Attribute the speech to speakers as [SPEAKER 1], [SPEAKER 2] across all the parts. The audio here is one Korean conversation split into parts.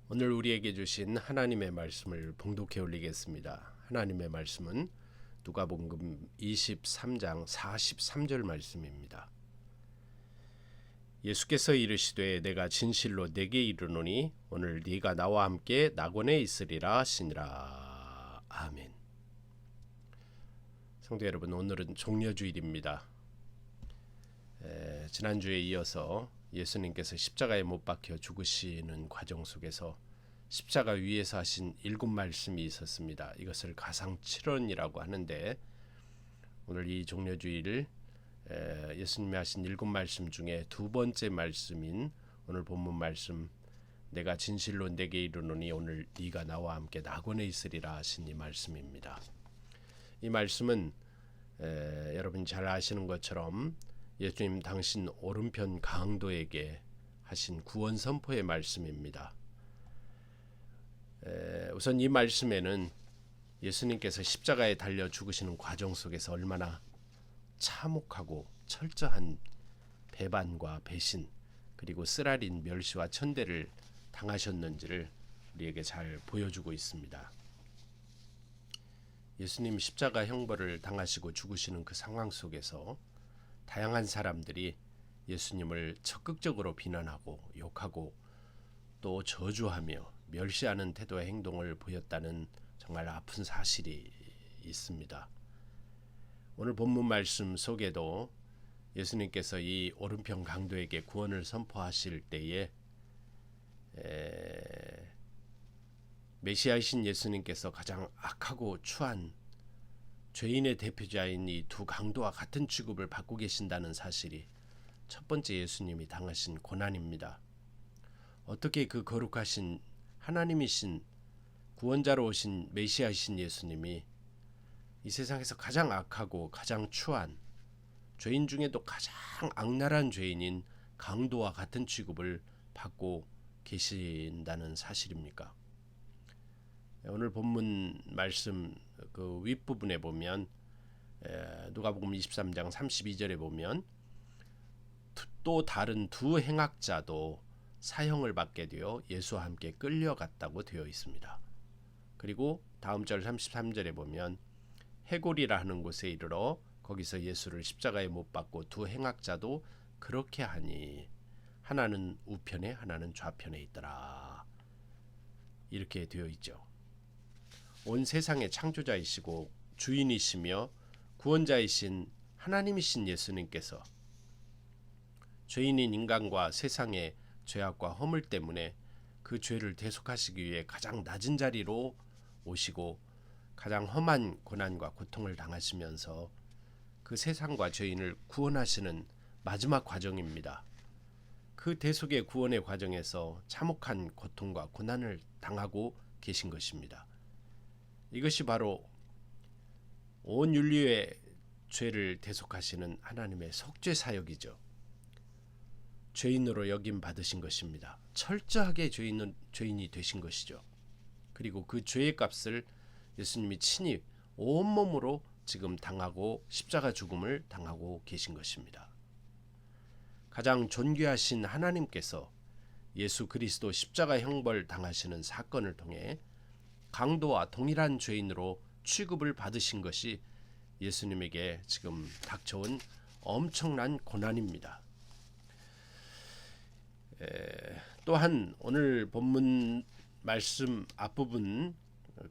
[SPEAKER 1] 오늘 우리에게 주신 하나님의 말씀을 봉독해 올리겠습니다. 하나님의 말씀은 누가복음 23장 43절 말씀입니다. 예수께서 이르시되 내가 진실로 네게 이르노니 오늘 네가 나와 함께 낙원에 있으리라 하시니라. 아멘. 성도 여러분, 오늘은 종려주일입니다. 지난주에 이어서 예수님께서 십자가에 못 박혀 죽으시는 과정 속에서 십자가 위에서 하신 7말씀이 있었습니다. 이것을 가상칠언이라고 하는데, 오늘 이 종려주일 예수님이 하신 7말씀 중에 두 번째 말씀인 오늘 본문 말씀, 내가 진실로 네게 이르노니 오늘 네가 나와 함께 낙원에 있으리라 하신 이 말씀입니다. 이 말씀은 여러분 잘 아시는 것처럼 예수님 당신 오른편 강도에게 하신 구원 선포의 말씀입니다. 우선 이 말씀에는 예수님께서 십자가에 달려 죽으시는 과정 속에서 얼마나 참혹하고 철저한 배반과 배신, 그리고 쓰라린 멸시와 천대를 당하셨는지를 우리에게 잘 보여주고 있습니다. 예수님 십자가 형벌을 당하시고 죽으시는 그 상황 속에서 다양한 사람들이 예수님을 적극적으로 비난하고 욕하고 또 저주하며 멸시하는 태도의 행동을 보였다는 정말 아픈 사실이 있습니다. 오늘 본문 말씀 속에도 예수님께서 이 오른편 강도에게 구원을 선포하실 때에 메시아이신 예수님께서 가장 악하고 추한 죄인의 대표자인 이 두 강도와 같은 취급을 받고 계신다는 사실이 첫 번째 예수님이 당하신 고난입니다. 어떻게 그 거룩하신 하나님이신 구원자로 오신 메시아이신 예수님이 이 세상에서 가장 악하고 가장 추한 죄인 중에도 가장 악랄한 죄인인 강도와 같은 취급을 받고 계신다는 사실입니까? 오늘 본문 말씀 그 윗부분에 보면 누가복음 23장 32절에 보면 또 다른 두 행악자도 사형을 받게 되어 예수와 함께 끌려갔다고 되어 있습니다. 그리고 다음 절 33절에 보면 해골이라 하는 곳에 이르러 거기서 예수를 십자가에 못 박고 두 행악자도 그렇게 하니 하나는 우편에 하나는 좌편에 있더라. 이렇게 되어 있죠. 온 세상의 창조자이시고 주인이시며 구원자이신 하나님이신 예수님께서 죄인인 인간과 세상의 죄악과 허물 때문에 그 죄를 대속하시기 위해 가장 낮은 자리로 오시고 가장 험한 고난과 고통을 당하시면서 그 세상과 죄인을 구원하시는 마지막 과정입니다. 그 대속의 구원의 과정에서 참혹한 고통과 고난을 당하고 계신 것입니다. 이것이 바로 온 인류의 죄를 대속하시는 하나님의 속죄 사역이죠. 죄인으로 여김 받으신 것입니다. 철저하게 죄인이 되신 것이죠. 그리고 그 죄의 값을 예수님이 친히 온몸으로 지금 당하고 십자가 죽음을 당하고 계신 것입니다. 가장 존귀하신 하나님께서 예수 그리스도 십자가 형벌 당하시는 사건을 통해 강도와 동일한 죄인으로 취급을 받으신 것이 예수님에게 지금 닥쳐온 엄청난 고난입니다. 또한 오늘 본문 말씀 앞부분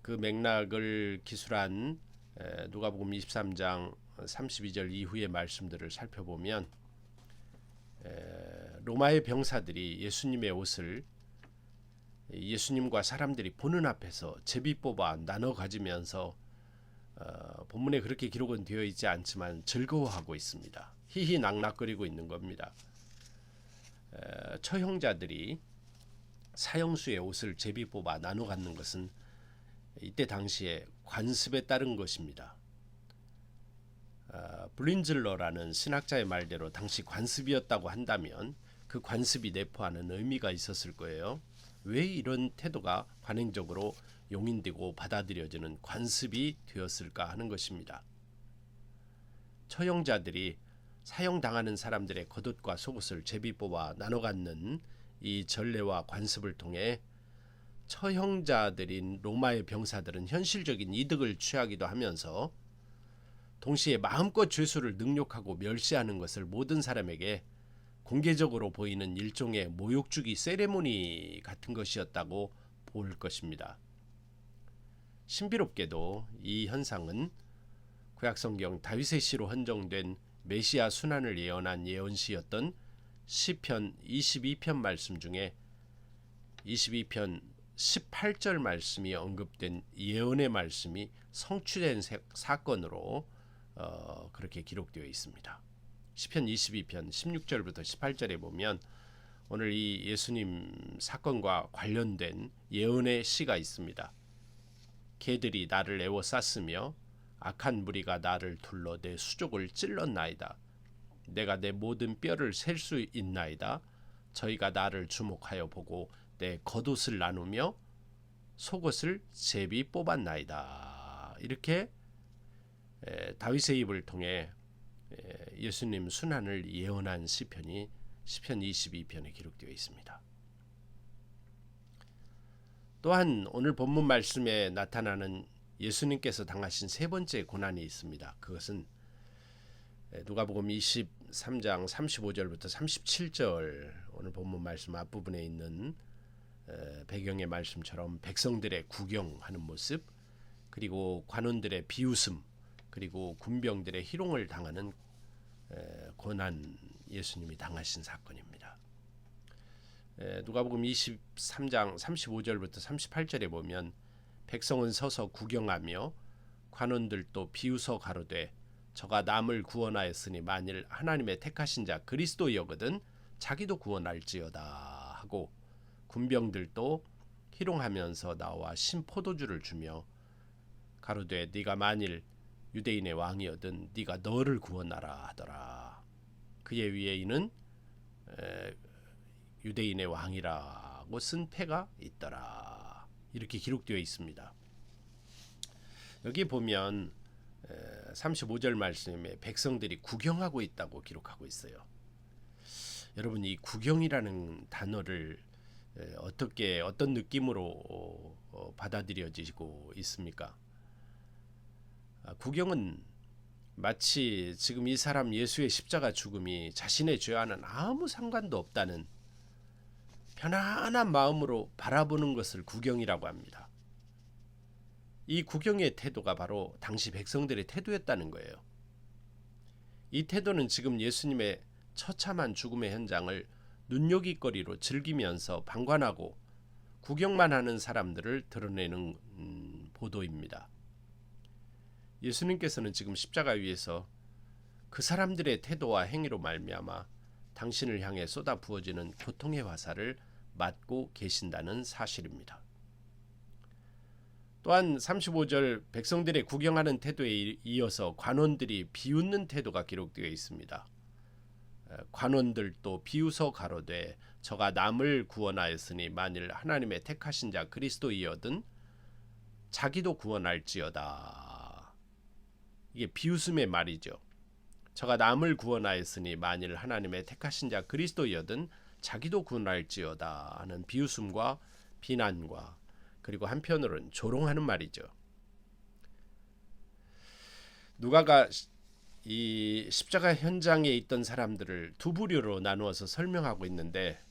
[SPEAKER 1] 그 맥락을 기술한 누가복음 23장 32절 이후의 말씀들을 살펴보면 로마의 병사들이 예수님의 옷을 예수님과 사람들이 보는 앞에서 제비 뽑아 나눠 가지면서 본문에 그렇게 기록은 되어 있지 않지만 즐거워하고 있습니다. 희희낙낙거리고 있는 겁니다. 처형자들이 사형수의 옷을 제비 뽑아 나눠 갖는 것은 이때 당시에 관습에 따른 것입니다. 블린즐러라는 신학자의 말대로 당시 관습이었다고 한다면 그 관습이 내포하는 의미가 있었을 거예요. 왜 이런 태도가 관행적으로 용인되고 받아들여지는 관습이 되었을까 하는 것입니다. 처형자들이 사형당하는 사람들의 겉옷과 속옷을 제비 뽑아 나눠 갖는 이 전례와 관습을 통해 처형자들인 로마의 병사들은 현실적인 이득을 취하기도 하면서 동시에 마음껏 죄수를 능욕하고 멸시하는 것을 모든 사람에게 공개적으로 보이는 일종의 모욕주기 세레모니 같은 것이었다고 볼 것입니다. 신비롭게도 이 현상은 구약성경 다윗의 시로 헌정된 메시아 순환을 예언한 예언시였던 시편 22편 말씀 중에 22편 18절 말씀이 언급된 예언의 말씀이 성취된 사건으로 그렇게 기록되어 있습니다. 시편 22편 16절부터 18절에 보면 오늘 이 예수님 사건과 관련된 예언의 시가 있습니다. 개들이 나를 애워쌌으며 악한 무리가 나를 둘러 내 수족을 찔렀나이다. 내가 내 모든 뼈를 셀 수 있나이다. 저희가 나를 주목하여 보고 내 겉옷을 나누며 속옷을 제비 뽑았나이다. 이렇게 다윗의 입을 통해 예수님 순환을 예언한 시편이 시편 22편에 기록되어 있습니다. 또한 오늘 본문 말씀에 나타나는 예수님께서 당하신 세 번째 고난이 있습니다. 그것은 누가복음 23장 35절부터 37절 오늘 본문 말씀 앞부분에 있는 배경의 말씀처럼 백성들의 구경하는 모습, 그리고 관원들의 비웃음, 그리고 군병들의 희롱을 당하는 고난 예수님이 당하신 사건입니다. 누가복음 23장 35절부터 38절에 보면 백성은 서서 구경하며 관원들도 비웃어 가로되 저가 남을 구원하였으니 만일 하나님의 택하신 자 그리스도이거든 자기도 구원할지어다 하고, 군병들도 희롱하면서 나와 신포도주를 주며 가로되 네가 만일 유대인의 왕이거든 네가 너를 구원하라 하더라. 그의 위에 이는 유대인의 왕이라고 쓴 패가 있더라. 이렇게 기록되어 있습니다. 여기 보면 35절 말씀에 백성들이 구경하고 있다고 기록하고 있어요. 여러분, 이 구경이라는 단어를 어떤 느낌으로 받아들여지고 있습니까? 구경은 마치 지금 이 사람 예수의 십자가 죽음이 자신의 죄와는 아무 상관도 없다는 편안한 마음으로 바라보는 것을 구경이라고 합니다. 이 구경의 태도가 바로 당시 백성들의 태도였다는 거예요. 이 태도는 지금 예수님의 처참한 죽음의 현장을 눈요깃거리로 즐기면서 방관하고 구경만 하는 사람들을 드러내는 보도입니다. 예수님께서는 지금 십자가 위에서 그 사람들의 태도와 행위로 말미암아 당신을 향해 쏟아 부어지는 고통의 화살을 맞고 계신다는 사실입니다. 또한 35절 백성들의 구경하는 태도에 이어서 관원들이 비웃는 태도가 기록되어 있습니다. 관원들도 비웃어 가로되 저가 남을 구원하였으니 만일 하나님의 택하신 자 그리스도이거든 자기도 구원할지어다. 이게 비웃음의 말이죠. 저가 남을 구원하였으니 만일 하나님의 택하신 자 그리스도이거든 자기도 구원할지어다 하는 비웃음과 비난과 그리고 한편으로는 조롱하는 말이죠. 누가가 이 십자가 현장에 있던 사람들을 두 부류로 나누어서 설명하고 있는데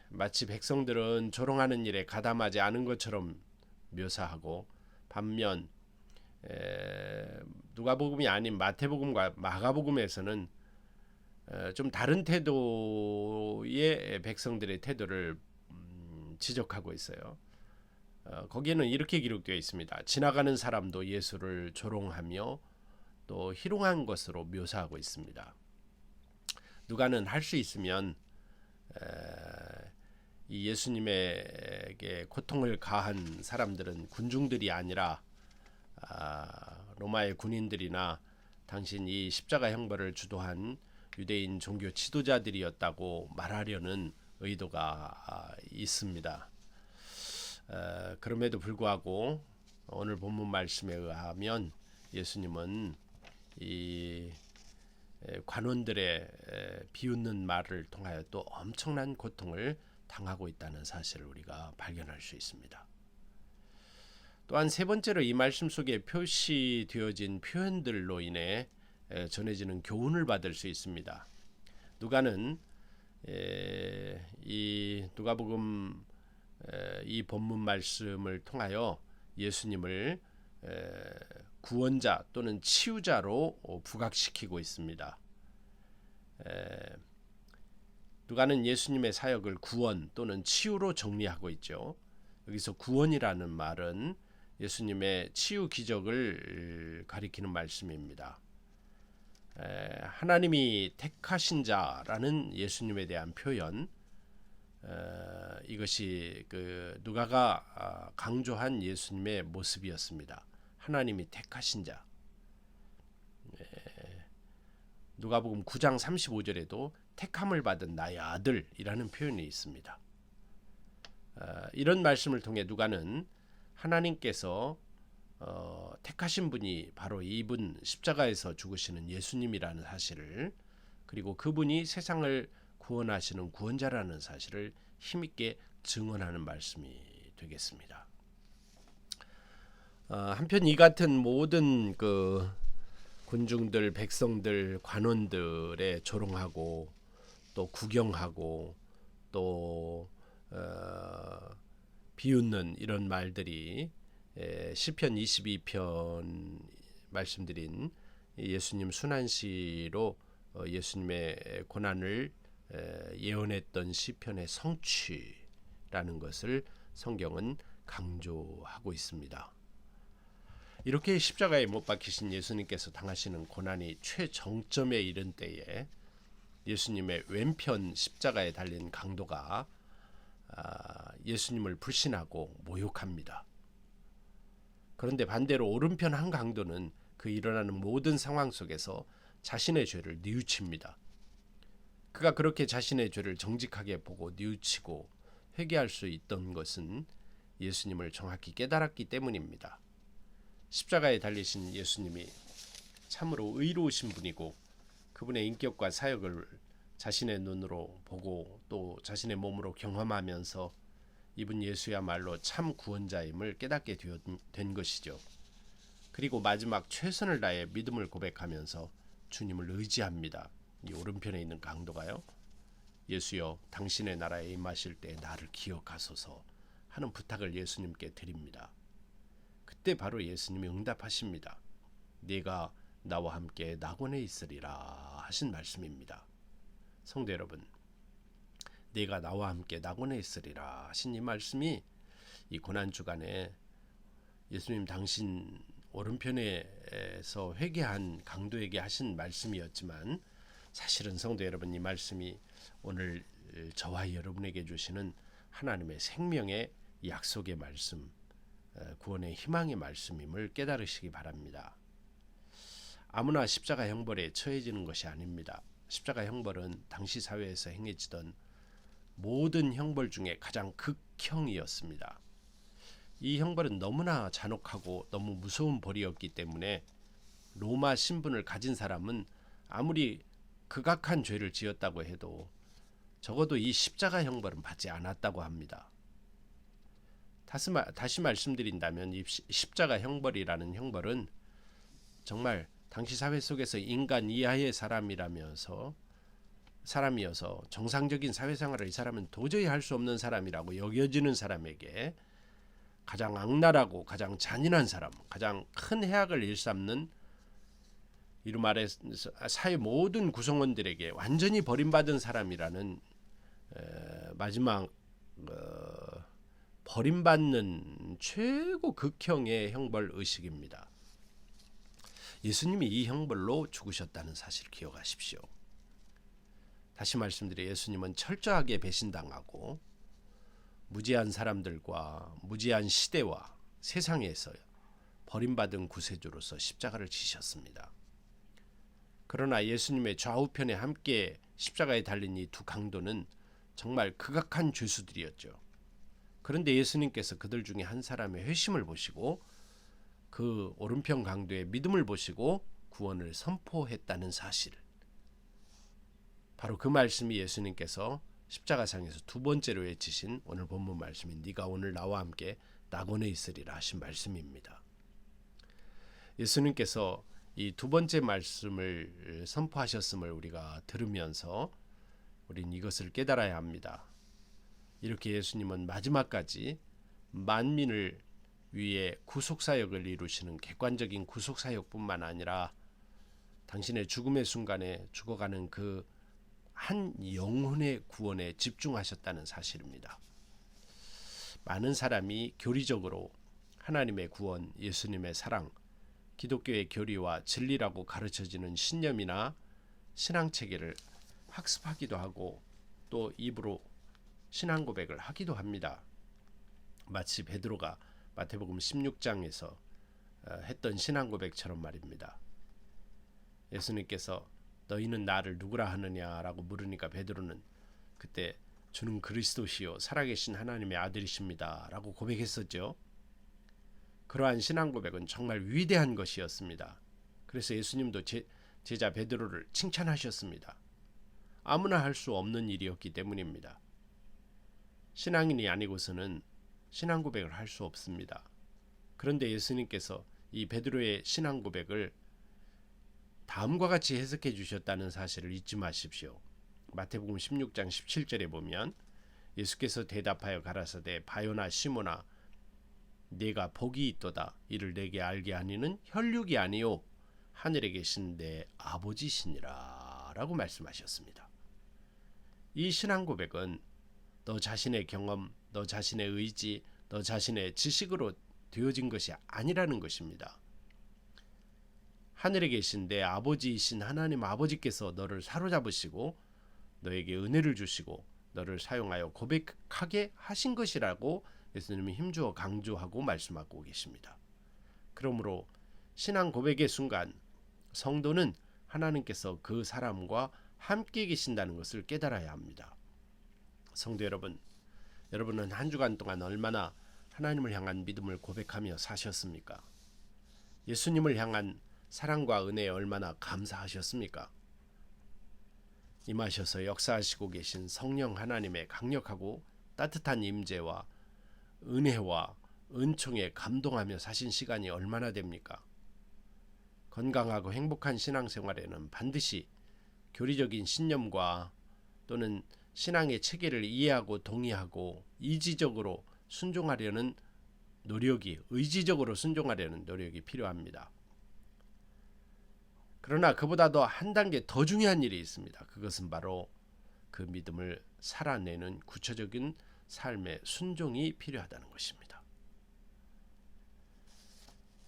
[SPEAKER 1] 마치 백성들은 조롱하는 일에 가담하지 않은 것처럼 묘사하고, 반면 누가복음이 아닌 마태복음과 마가복음에서는 좀 다른 태도의 백성들의 태도를 지적하고 있어요. 거기에는 이렇게 기록되어 있습니다. 지나가는 사람도 예수를 조롱하며 또 희롱한 것으로 묘사하고 있습니다. 누가는 할 수 있으면 이 예수님에게 고통을 가한 사람들은 군중들이 아니라 로마의 군인들이나 당신 이 십자가 형벌을 주도한 유대인 종교 지도자들이었다고 말하려는 의도가 있습니다. 그럼에도 불구하고 오늘 본문 말씀에 의하면 예수님은 이 관원들의 비웃는 말을 통하여 또 엄청난 고통을 당하고 있다는 사실을 우리가 발견할 수 있습니다. 또한 세 번째로 이 말씀 속에 표시되어진 표현들로 인해 전해지는 교훈을 받을 수 있습니다. 누가는 이 누가복음 이 본문 말씀을 통하여 예수님을 구원자 또는 치유자로 부각시키고 있습니다. 누가는 예수님의 사역을 구원 또는 치유로 정리하고 있죠. 여기서 구원이라는 말은 예수님의 치유 기적을 가리키는 말씀입니다. 하나님이 택하신 자라는 예수님에 대한 표현, 이것이 누가가 강조한 예수님의 모습이었습니다. 하나님이 택하신 자. 누가복음 9장 35절에도 택함을 받은 나의 아들이라는 표현이 있습니다. 이런 말씀을 통해 누가는 하나님께서 택하신 분이 바로 이분 십자가에서 죽으시는 예수님이라는 사실을, 그리고 그분이 세상을 구원하시는 구원자라는 사실을 힘있게 증언하는 말씀이 되겠습니다. 한편 이 같은 모든 군중들, 백성들, 관원들의 조롱하고 또 구경하고 또 비웃는 이런 말들이 시편 22편 말씀드린 예수님 순환시로 예수님의 고난을 예언했던 시편의 성취라는 것을 성경은 강조하고 있습니다. 이렇게 십자가에 못 박히신 예수님께서 당하시는 고난이 최정점에 이른 때에 예수님의 왼편 십자가에 달린 강도가 예수님을 불신하고 모욕합니다. 그런데 반대로 오른편 한 강도는 그 일어나는 모든 상황 속에서 자신의 죄를 뉘우칩니다. 그가 그렇게 자신의 죄를 정직하게 보고 뉘우치고 회개할 수 있던 것은 예수님을 정확히 깨달았기 때문입니다. 십자가에 달리신 예수님이 참으로 의로우신 분이고 그분의 인격과 사역을 자신의 눈으로 보고 또 자신의 몸으로 경험하면서 이분 예수야말로 참 구원자임을 깨닫게 된 것이죠. 그리고 마지막 최선을 다해 믿음을 고백하면서 주님을 의지합니다. 이 오른편에 있는 강도가요, 예수여 당신의 나라에 임하실 때 나를 기억하소서 하는 부탁을 예수님께 드립니다. 그때 바로 예수님이 응답하십니다. 네가 나와 함께 낙원에 있으리라 하신 말씀입니다. 성도 여러분, 네가 나와 함께 낙원에 있으리라 하신 이 말씀이 이 고난주간에 예수님 당신 오른편에서 회개한 강도에게 하신 말씀이었지만, 사실은 성도 여러분, 이 말씀이 오늘 저와 여러분에게 주시는 하나님의 생명의 약속의 말씀, 구원의 희망의 말씀임을 깨달으시기 바랍니다. 아무나 십자가 형벌에 처해지는 것이 아닙니다. 십자가 형벌은 당시 사회에서 행해지던 모든 형벌 중에 가장 극형이었습니다. 이 형벌은 너무나 잔혹하고 너무 무서운 벌이었기 때문에 로마 신분을 가진 사람은 아무리 극악한 죄를 지었다고 해도 적어도 이 십자가 형벌은 받지 않았다고 합니다. 다시 말씀드린다면 이 십자가 형벌이라는 형벌은 정말 당시 사회 속에서 인간 이하의 사람이어서 정상적인 사회생활을 이 사람은 도저히 할 수 없는 사람이라고 여겨지는 사람에게 가장 악랄하고 가장 잔인한 사람, 가장 큰 해악을 일삼는, 이루 말해서 사회 모든 구성원들에게 완전히 버림받은 사람이라는 마지막 버림받는 최고 극형의 형벌 의식입니다. 예수님이 이 형벌로 죽으셨다는 사실을 기억하십시오. 다시 말씀드려 예수님은 철저하게 배신당하고 무지한 사람들과 무지한 시대와 세상에서 버림받은 구세주로서 십자가를 지셨습니다. 그러나 예수님의 좌우편에 함께 십자가에 달린 이 두 강도는 정말 극악한 죄수들이었죠. 그런데 예수님께서 그들 중에 한 사람의 회심을 보시고 그 오른편 강도의 믿음을 보시고 구원을 선포했다는 사실, 바로 그 말씀이 예수님께서 십자가상에서 두 번째로 외치신 오늘 본문 말씀이 네가 오늘 나와 함께 낙원에 있으리라 하신 말씀입니다. 예수님께서 이 두 번째 말씀을 선포하셨음을 우리가 들으면서 우린 이것을 깨달아야 합니다. 이렇게 예수님은 마지막까지 만민을 위해 구속사역을 이루시는 객관적인 구속사역뿐만 아니라 당신의 죽음의 순간에 죽어가는 그 한 영혼의 구원에 집중하셨다는 사실입니다. 많은 사람이 교리적으로 하나님의 구원, 예수님의 사랑, 기독교의 교리와 진리라고 가르쳐지는 신념이나 신앙체계를 학습하기도 하고 또 입으로 신앙 고백을 하기도 합니다. 마치 베드로가 마태복음 16장에서 했던 신앙 고백처럼 말입니다. 예수님께서 너희는 나를 누구라 하느냐라고 물으니까 베드로는 그때 주는 그리스도시요 살아계신 하나님의 아들이십니다 라고 고백했었죠. 그러한 신앙 고백은 정말 위대한 것이었습니다. 그래서 예수님도 제자 베드로를 칭찬하셨습니다. 아무나 할 수 없는 일이었기 때문입니다. 신앙인이 아니고서는 신앙 고백을 할 수 없습니다. 그런데 예수님께서 이 베드로의 신앙 고백을 다음과 같이 해석해 주셨다는 사실을 잊지 마십시오. 마태복음 16장 17절에 보면 예수께서 대답하여 가라사대 바요나 시모나 네가 복이 있도다. 이를 내게 알게 하니는 혈육이 아니요 하늘에 계신 내 아버지시니라 라고 말씀하셨습니다. 이 신앙 고백은 너 자신의 경험, 너 자신의 의지, 너 자신의 지식으로 되어진 것이 아니라는 것입니다. 하늘에 계신 내 아버지이신 하나님 아버지께서 너를 사로잡으시고 너에게 은혜를 주시고 너를 사용하여 고백하게 하신 것이라고 예수님이 힘주어 강조하고 말씀하고 계십니다. 그러므로 신앙 고백의 순간 성도는 하나님께서 그 사람과 함께 계신다는 것을 깨달아야 합니다. 성도 여러분, 여러분은 한 주간 동안 얼마나 하나님을 향한 믿음을 고백하며 사셨습니까? 예수님을 향한 사랑과 은혜에 얼마나 감사하셨습니까? 임하셔서 역사하시고 계신 성령 하나님의 강력하고 따뜻한 임재와 은혜와 은총에 감동하며 사신 시간이 얼마나 됩니까? 건강하고 행복한 신앙생활에는 반드시 교리적인 신념과 또는 신앙의 체계를 이해하고 동의하고 이지적으로 순종하려는 노력이, 의지적으로 순종하려는 노력이 필요합니다. 그러나 그보다도 한 단계 더 중요한 일이 있습니다. 그것은 바로 그 믿음을 살아내는 구체적인 삶의 순종이 필요하다는 것입니다.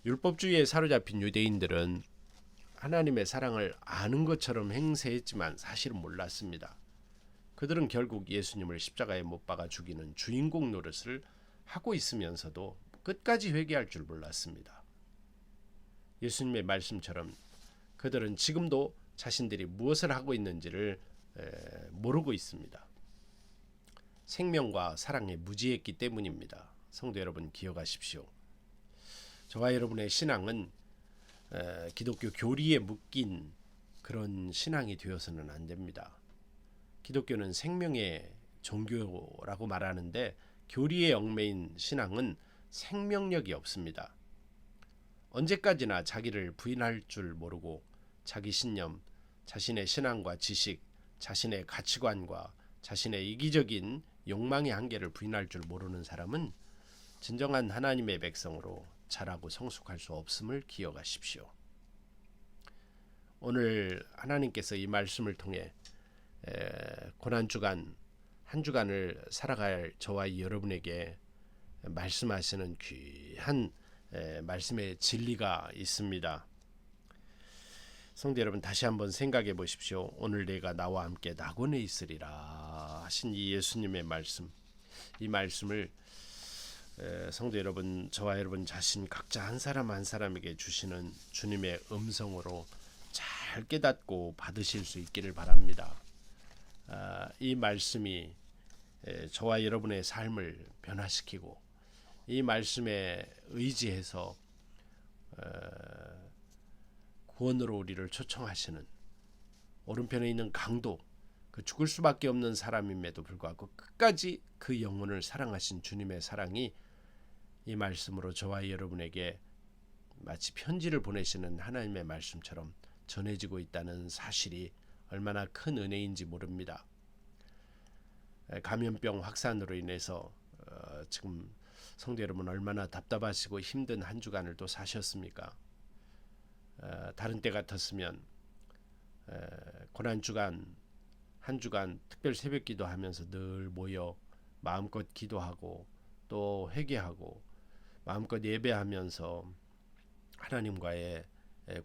[SPEAKER 1] 율법주의에 사로잡힌 유대인들은 하나님의 사랑을 아는 것처럼 행세했지만 사실은 몰랐습니다. 그들은 결국 예수님을 십자가에 못 박아 죽이는 주인공 노릇을 하고 있으면서도 끝까지 회개할 줄 몰랐습니다. 예수님의 말씀처럼 그들은 지금도 자신들이 무엇을 하고 있는지를 모르고 있습니다. 생명과 사랑에 무지했기 때문입니다. 성도 여러분 기억하십시오. 저와 여러분의 신앙은 기독교 교리에 묶인 그런 신앙이 되어서는 안 됩니다. 기독교는 생명의 종교라고 말하는데 교리에 얽매인 신앙은 생명력이 없습니다. 언제까지나 자기를 부인할 줄 모르고 자기 신념, 자신의 신앙과 지식, 자신의 가치관과 자신의 이기적인 욕망의 한계를 부인할 줄 모르는 사람은 진정한 하나님의 백성으로 자라고 성숙할 수 없음을 기억하십시오. 오늘 하나님께서 이 말씀을 통해 고난주간 한 주간을 살아갈 저와 여러분에게 말씀하시는 귀한 말씀의 진리가 있습니다. 성도 여러분 다시 한번 생각해 보십시오. 오늘 내가 나와 함께 낙원에 있으리라 하신 이 예수님의 말씀, 이 말씀을 성도 여러분, 저와 여러분 자신 각자 한 사람 한 사람에게 주시는 주님의 음성으로 잘 깨닫고 받으실 수 있기를 바랍니다. 이 말씀이 저와 여러분의 삶을 변화시키고 이 말씀에 의지해서 구원으로 우리를 초청하시는 오른편에 있는 강도, 그 죽을 수밖에 없는 사람임에도 불구하고 끝까지 그 영혼을 사랑하신 주님의 사랑이 이 말씀으로 저와 여러분에게 마치 편지를 보내시는 하나님의 말씀처럼 전해지고 있다는 사실이 얼마나 큰 은혜인지 모릅니다. 감염병 확산으로 인해서 지금 성도 여러분 얼마나 답답하시고 힘든 한 주간을 또 사셨습니까? 다른 때 같았으면 고난 주간 한 주간 특별 새벽 기도하면서 늘 모여 마음껏 기도하고 또 회개하고 마음껏 예배하면서 하나님과의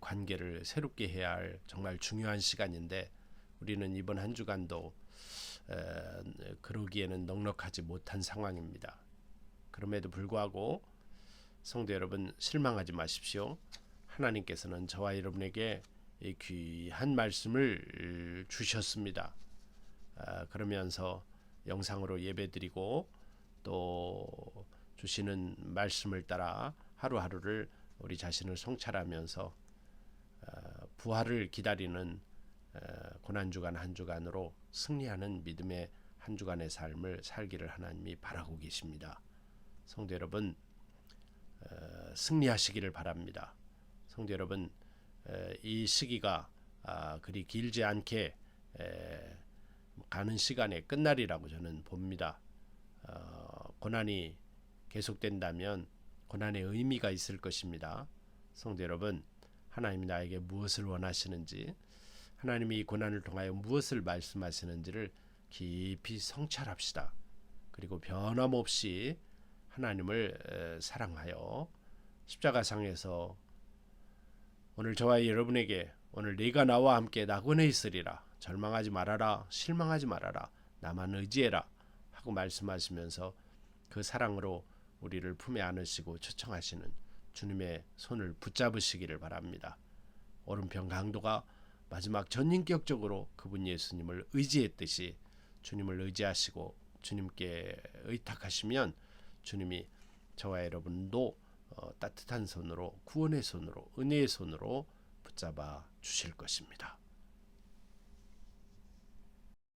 [SPEAKER 1] 관계를 새롭게 해야 할 정말 중요한 시간인데 우리는 이번 한 주간도 그러기에는 넉넉하지 못한 상황입니다. 그럼에도 불구하고 성도 여러분 실망하지 마십시오. 하나님께서는 저와 여러분에게 이 귀한 말씀을 주셨습니다. 그러면서 영상으로 예배드리고 또 주시는 말씀을 따라 하루하루를 우리 자신을 성찰하면서 부활을 기다리는 고난주간 한 주간으로 승리하는 믿음의 한 주간의 삶을 살기를 하나님이 바라고 계십니다. 성도 여러분 승리하시기를 바랍니다. 성도 여러분 이 시기가 그리 길지 않게 가는 시간에 끝날이라고 저는 봅니다. 고난이 계속된다면 고난의 의미가 있을 것입니다. 성도 여러분 하나님이 나에게 무엇을 원하시는지 하나님이 이 고난을 통하여 무엇을 말씀하시는지를 깊이 성찰합시다. 그리고 변함없이 하나님을 사랑하여 십자가상에서 오늘 저와 여러분에게 오늘 네가 나와 함께 낙원에 있으리라 절망하지 말아라 실망하지 말아라 나만 의지해라 하고 말씀하시면서 그 사랑으로 우리를 품에 안으시고 초청하시는 주님의 손을 붙잡으시기를 바랍니다. 오른편 강도가 마지막 전인격적으로 그분 예수님을 의지했듯이 주님을 의지하시고 주님께 의탁하시면 주님이 저와 여러분도 따뜻한 손으로 구원의 손으로 은혜의 손으로 붙잡아 주실 것입니다.